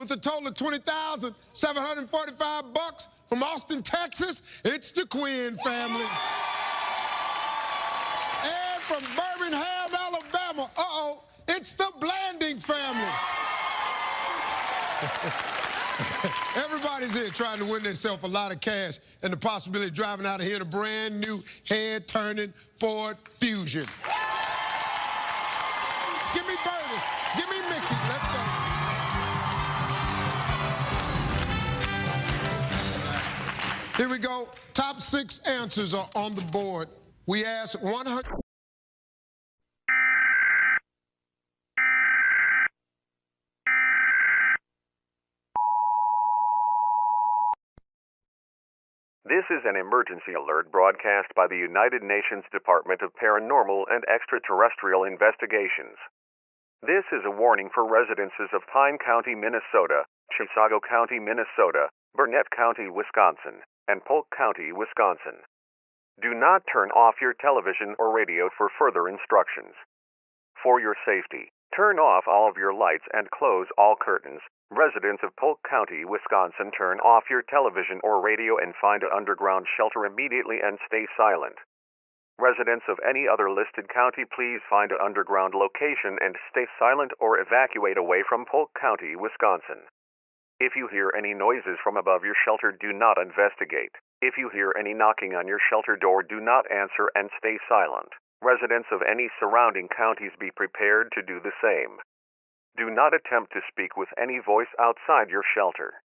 With a total of $20,745 from Austin, Texas, it's the Quinn family. And from Birmingham, Alabama, it's the Blanding family. Everybody's here trying to win themselves a lot of cash and the possibility of driving out of here in a brand new head-turning Ford Fusion. Give me Burtis. Give me Mickey. Let's go. Here we go. Top 6 answers are on the board. We asked 100. This is an emergency alert broadcast by the United Nations Department of Paranormal and Extraterrestrial Investigations. This is a warning for residences of Pine County, Minnesota, Chisago County, Minnesota, Burnett County, Wisconsin, and Polk County, Wisconsin. Do not turn off your television or radio for further instructions. For your safety, turn off all of your lights and close all curtains. Residents of Polk County, Wisconsin, turn off your television or radio and find an underground shelter immediately and stay silent. Residents of any other listed county, please find an underground location and stay silent or evacuate away from Polk County, Wisconsin. If you hear any noises from above your shelter, do not investigate. If you hear any knocking on your shelter door, do not answer and stay silent. Residents of any surrounding counties, be prepared to do the same. Do not attempt to speak with any voice outside your shelter.